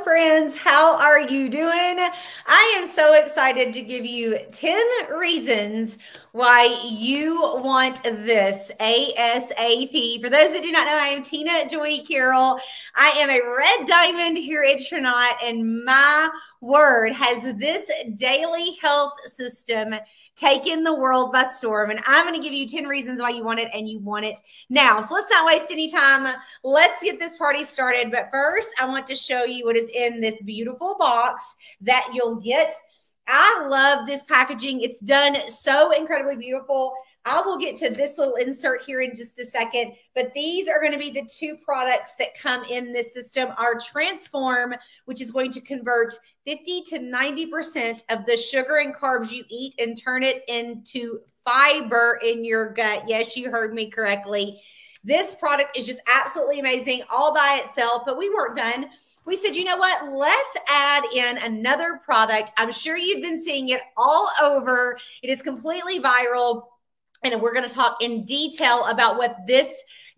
friends. How are you doing? I am so excited to give you 10 reasons why you want this ASAP. For those that do not know, I am Tina Joy Carroll. I am a red diamond here at Tranont, and my word has this daily health system taken the world by storm. And I'm going to give you 10 reasons why you want it, and you want it now. So let's not waste any time. Let's get this party started. But first, I want to show you what is in this beautiful box that you'll get. I love this packaging. It's done so incredibly beautiful. I will get to this little insert here in just a second, but these are going to be the two products that come in this system. Our Transform, which is going to convert 50 to 90% of the sugar and carbs you eat and turn it into fiber in your gut. Yes, you heard me correctly. This product is just absolutely amazing all by itself, but we weren't done. We said, you know what? Let's add in another product. I'm sure you've been seeing it all over. It is completely viral. And we're going to talk in detail about what this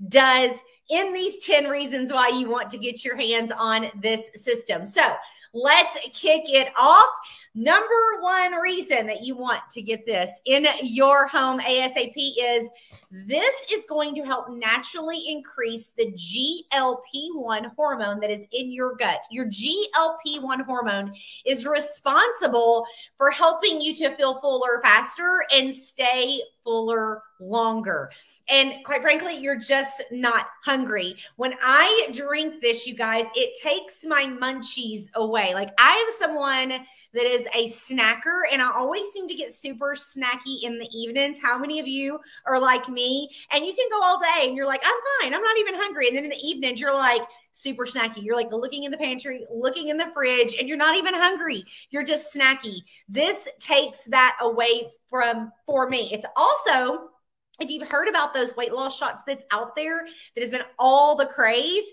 does in these 10 reasons why you want to get your hands on this system. So let's kick it off. Number one reason that you want to get this in your home ASAP is this is going to help naturally increase the GLP-1 hormone that is in your gut. Your GLP-1 hormone is responsible for helping you to feel fuller faster and stay fuller longer. And quite frankly, you're just not hungry. When I drink this, you guys, it takes my munchies away. Like, I am someone that is a snacker, and I always seem to get super snacky in the evenings. How many of you are like me? And you can go all day and you're like, I'm fine, I'm not even hungry. And then in the evenings, you're like super snacky. You're like looking in the pantry, looking in the fridge, and you're not even hungry. You're just snacky. This takes that away for me. It's also, if you've heard about those weight loss shots that's out there that has been all the craze,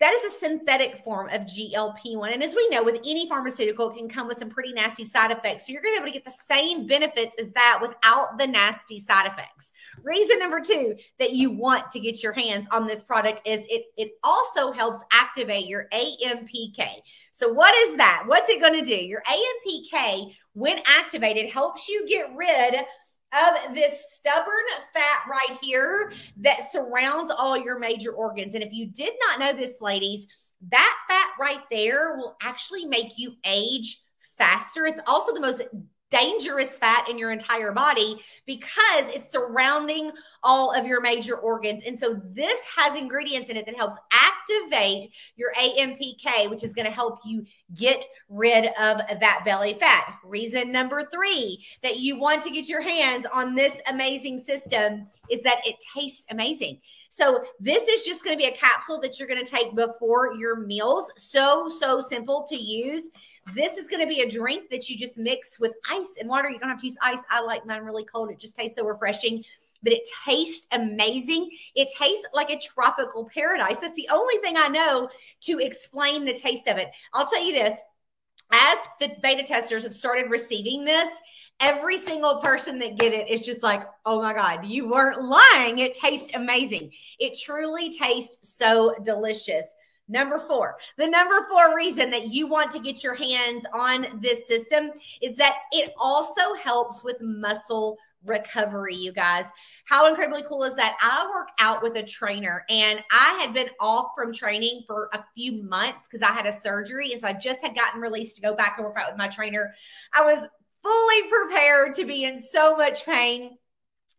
that is a synthetic form of GLP-1. And as we know, with any pharmaceutical, it can come with some pretty nasty side effects. So you're going to be able to get the same benefits as that without the nasty side effects. Reason number two that you want to get your hands on this product is it also helps activate your AMPK. So what is that? What's it going to do? Your AMPK, when activated, helps you get rid of this stubborn fat right here that surrounds all your major organs. And if you did not know this, ladies, that fat right there will actually make you age faster. It's also the most dangerous fat in your entire body because it's surrounding all of your major organs. And so this has ingredients in it that helps activate your AMPK, which is going to help you get rid of that belly fat. Reason number three that you want to get your hands on this amazing system is that it tastes amazing. So this is just going to be a capsule that you're going to take before your meals. So simple to use. This is going to be a drink that you just mix with ice and water. You don't have to use ice. I like mine really cold. It just tastes so refreshing, but it tastes amazing. It tastes like a tropical paradise. That's the only thing I know to explain the taste of it. I'll tell you this, as the beta testers have started receiving this, every single person that get it is just like, oh my God, you weren't lying. It tastes amazing. It truly tastes so delicious. Number four, the number four reason that you want to get your hands on this system is that it also helps with muscle recovery, you guys. How incredibly cool is that? I work out with a trainer, and I had been off from training for a few months because I had a surgery. And so I just had gotten released to go back and work out with my trainer. I was fully prepared to be in so much pain.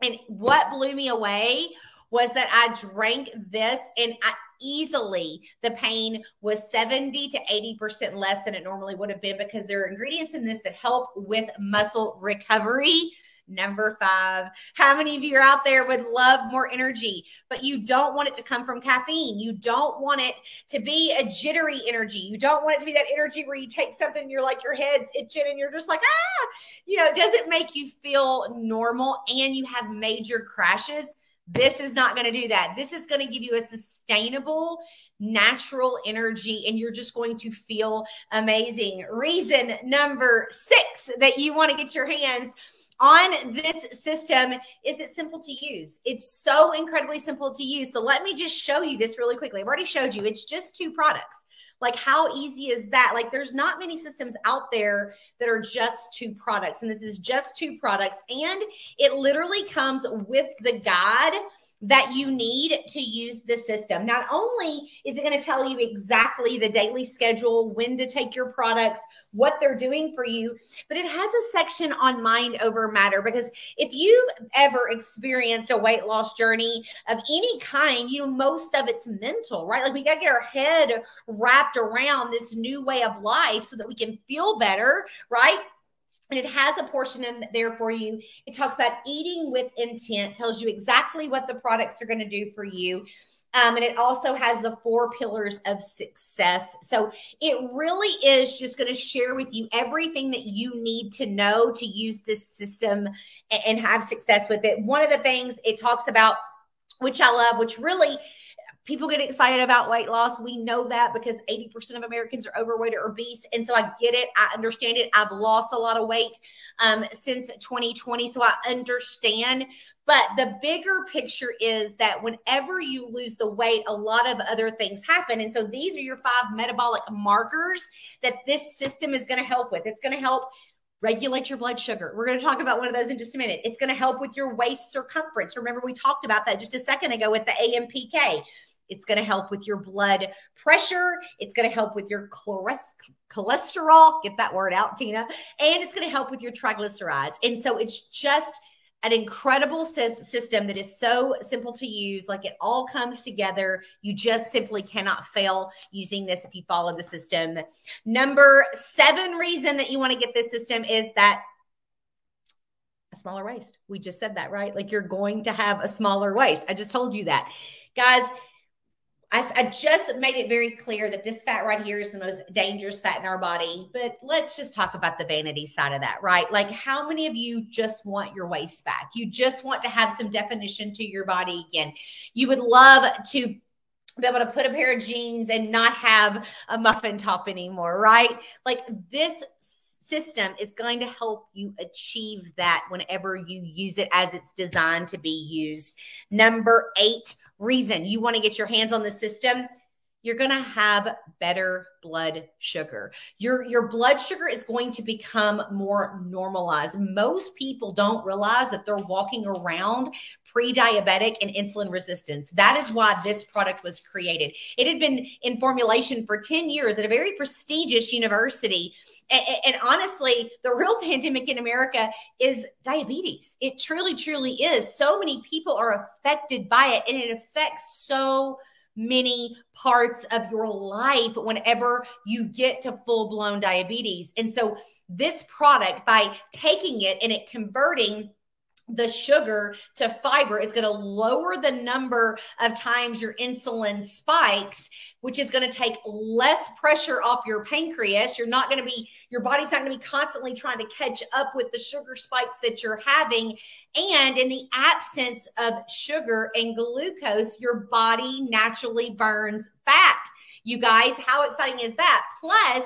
And what blew me away was that I drank this, and easily the pain was 70 to 80% less than it normally would have been because there are ingredients in this that help with muscle recovery. Number five, how many of you are out there would love more energy, but you don't want it to come from caffeine? You don't want it to be a jittery energy. You don't want it to be that energy where you take something and you're like, your head's itching and you're just like, ah, you know, it doesn't make you feel normal and you have major crashes. This is not going to do that. This is going to give you a sustainable, natural energy, and you're just going to feel amazing. Reason number six that you want to get your hands on this system is it's simple to use. It's so incredibly simple to use. So let me just show you this really quickly. I've already showed you. It's just two products. Like, how easy is that? Like, there's not many systems out there that are just 2 products. And this is just 2 products. And it literally comes with the guide that you need to use the system. Not only is it going to tell you exactly the daily schedule, when to take your products, what they're doing for you, but it has a section on mind over matter. Because if you've ever experienced a weight loss journey of any kind, you know, most of it's mental, right? Like, we got to get our head wrapped around this new way of life so that we can feel better, right? And it has a portion in there for you. It talks about eating with intent, tells you exactly what the products are going to do for you. And it also has the 4 pillars of success. So it really is just going to share with you everything that you need to know to use this system and have success with it. One of the things it talks about, which I love, which really people get excited about weight loss. We know that because 80% of Americans are overweight or obese. And so I get it. I understand it. I've lost a lot of weight since 2020. So I understand. But the bigger picture is that whenever you lose the weight, a lot of other things happen. And so these are your 5 metabolic markers that this system is going to help with. It's going to help regulate your blood sugar. We're going to talk about one of those in just a minute. It's going to help with your waist circumference. Remember, we talked about that just a second ago with the AMPK. It's going to help with your blood pressure. It's going to help with your cholesterol. Get that word out, Tina. And it's going to help with your triglycerides. And so it's just an incredible system that is so simple to use. Like, it all comes together. You just simply cannot fail using this if you follow the system. Number 7 reason that you want to get this system is that a smaller waist. We just said that, right? Like, you're going to have a smaller waist. I just told you that. Guys, I just made it very clear that this fat right here is the most dangerous fat in our body. But let's just talk about the vanity side of that, right? Like, how many of you just want your waist back? You just want to have some definition to your body again. You would love to be able to put a pair of jeans and not have a muffin top anymore, right? Like, this system is going to help you achieve that whenever you use it as it's designed to be used. Number 8 reason you want to get your hands on the system, you're going to have better blood sugar. Your blood sugar is going to become more normalized. Most people don't realize that they're walking around pre-diabetic and insulin resistance. That is why this product was created. It had been in formulation for 10 years at a very prestigious university. And honestly, the real pandemic in America is diabetes. It truly, truly is. So many people are affected by it, and it affects so many parts of your life whenever you get to full-blown diabetes. And so this product, by taking it and it converting the sugar to fiber, is going to lower the number of times your insulin spikes, which is going to take less pressure off your pancreas. Your body's not going to be constantly trying to catch up with the sugar spikes that you're having. And in the absence of sugar and glucose, your body naturally burns fat. You guys, how exciting is that? Plus,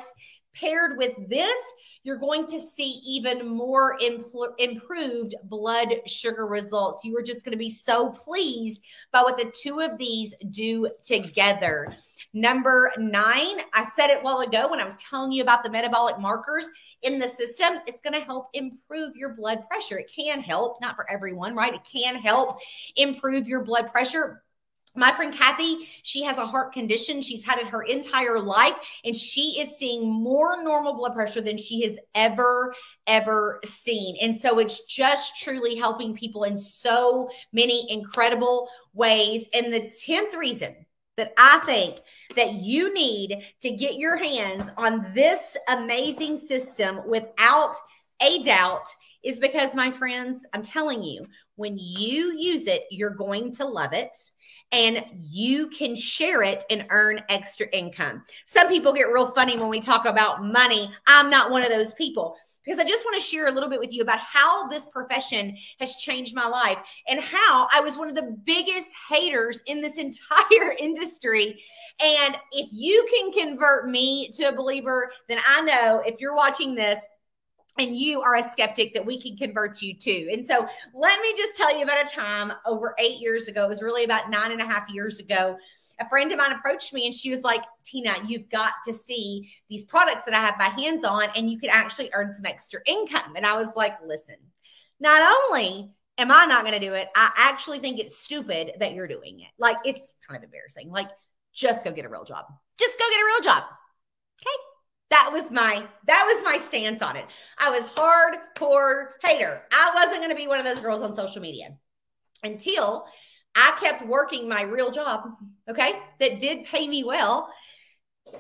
paired with this, you're going to see even more improved blood sugar results. You are just going to be so pleased by what the 2 of these do together. Number 9, I said it a while ago when I was telling you about the metabolic markers in the system. It's going to help improve your blood pressure. It can help, not for everyone, right? It can help improve your blood pressure. My friend Kathy, she has a heart condition. She's had it her entire life, and she is seeing more normal blood pressure than she has ever seen. And so it's just truly helping people in so many incredible ways. And the 10th reason that I think that you need to get your hands on this amazing system without a doubt is because, my friends, I'm telling you, when you use it, you're going to love it. And you can share it and earn extra income. Some people get real funny when we talk about money. I'm not one of those people, because I just want to share a little bit with you about how this profession has changed my life and how I was one of the biggest haters in this entire industry. And if you can convert me to a believer, then I know if you're watching this and you are a skeptic, that we can convert you too. And so let me just tell you about a time over 8 years ago. It was really about 9.5 years ago. a friend of mine approached me and she was like, Tina, you've got to see these products that I have my hands on and you can actually earn some extra income. And I was like, listen, not only am I not going to do it, I actually think it's stupid that you're doing it. Like, it's kind of embarrassing. Like, just go get a real job. Just go get a real job. Okay. That was my stance on it. I was hardcore hater. I wasn't going to be one of those girls on social media until I kept working my real job, okay, that did pay me well.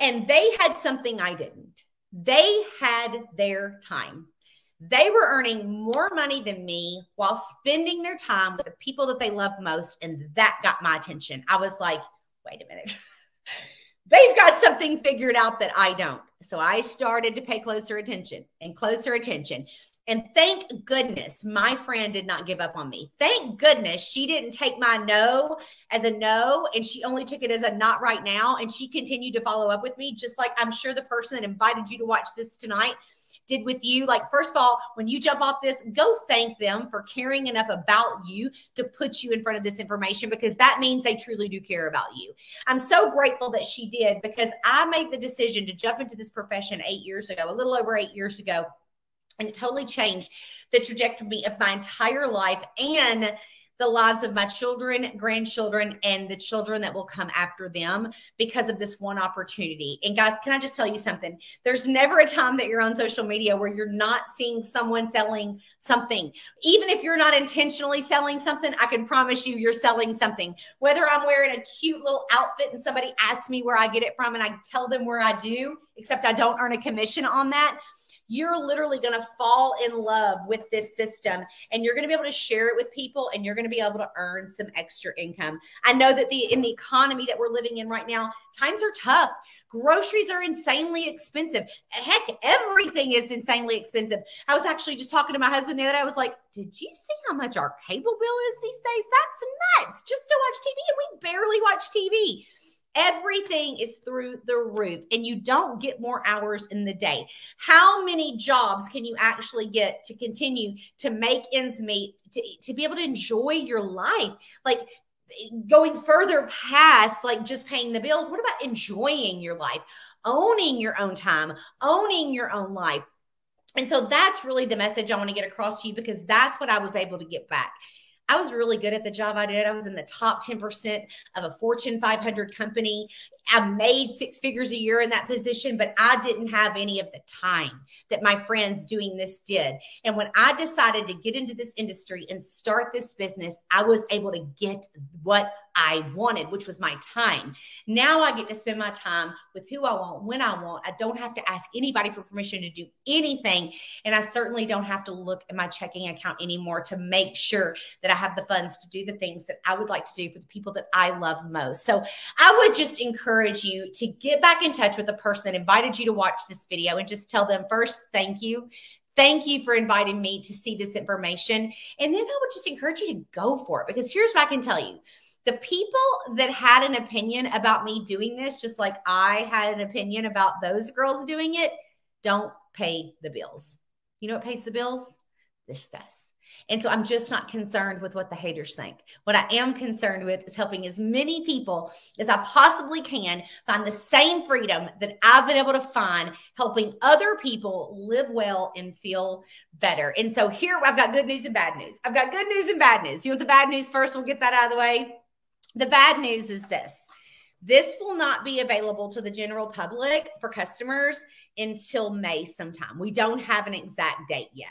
And they had something I didn't. They had their time. They were earning more money than me while spending their time with the people that they love most. And that got my attention. I was like, wait a minute. They've got something figured out that I don't. So I started to pay closer attention and closer attention. And thank goodness my friend did not give up on me. Thank goodness she didn't take my no as a no, and she only took it as a not right now. And she continued to follow up with me, just like I'm sure the person that invited you to watch this tonight did with you. Like, first of all, when you jump off this, go thank them for caring enough about you to put you in front of this information, because that means they truly do care about you. I'm so grateful that she did, because I made the decision to jump into this profession 8 years ago, a little over 8 years ago. And it totally changed the trajectory of my entire life and the lives of my children, grandchildren, and the children that will come after them because of this one opportunity. And guys, can I just tell you something? There's never a time that you're on social media where you're not seeing someone selling something. Even if you're not intentionally selling something, I can promise you you're selling something. Whether I'm wearing a cute little outfit and somebody asks me where I get it from and I tell them where I do, except I don't earn a commission on that, you're literally going to fall in love with this system, and you're going to be able to share it with people, and you're going to be able to earn some extra income. I know that in the economy that we're living in right now, times are tough. Groceries are insanely expensive. Heck, everything is insanely expensive. I was actually just talking to my husband the other day. I was like, did you see how much our cable bill is these days? That's nuts, just to watch TV, and we barely watch TV. Everything is through the roof, and you don't get more hours in the day. How many jobs can you actually get to continue to make ends meet, to be able to enjoy your life? Like, going further past like just paying the bills. What about enjoying your life, owning your own time, owning your own life? And so that's really the message I want to get across to you, because that's what I was able to get back. I was really good at the job I did. I was in the top 10% of a Fortune 500 company. I made 6 figures a year in that position, but I didn't have any of the time that my friends doing this did. And when I decided to get into this industry and start this business, I was able to get what I wanted, which was my time. Now I get to spend my time with who I want, when I want. I don't have to ask anybody for permission to do anything. And I certainly don't have to look at my checking account anymore to make sure that I have the funds to do the things that I would like to do for the people that I love most. So I would just encourage you to get back in touch with the person that invited you to watch this video and just tell them first, thank you. Thank you for inviting me to see this information. And then I would just encourage you to go for it, because here's what I can tell you. The people that had an opinion about me doing this, just like I had an opinion about those girls doing it, don't pay the bills. You know what pays the bills? This does. And so I'm just not concerned with what the haters think. What I am concerned with is helping as many people as I possibly can find the same freedom that I've been able to find, helping other people live well and feel better. And so here I've got good news and bad news. I've got good news and bad news. You want the bad news first? We'll get that out of the way. The bad news is this. This will not be available to the general public for customers until May sometime. We don't have an exact date yet.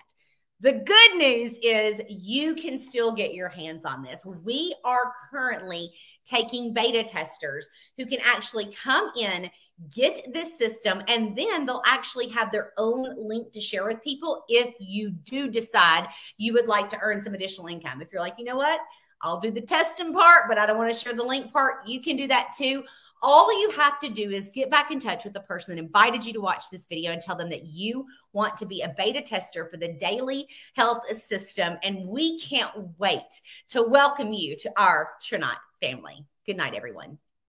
The good news is you can still get your hands on this. We are currently taking beta testers who can actually come in, get this system, and then they'll actually have their own link to share with people if you do decide you would like to earn some additional income. If you're like, you know what, I'll do the testing part, but I don't want to share the link part, you can do that too. All you have to do is get back in touch with the person that invited you to watch this video and tell them that you want to be a beta tester for the daily health system. And we can't wait to welcome you to our Tranont family. Good night, everyone.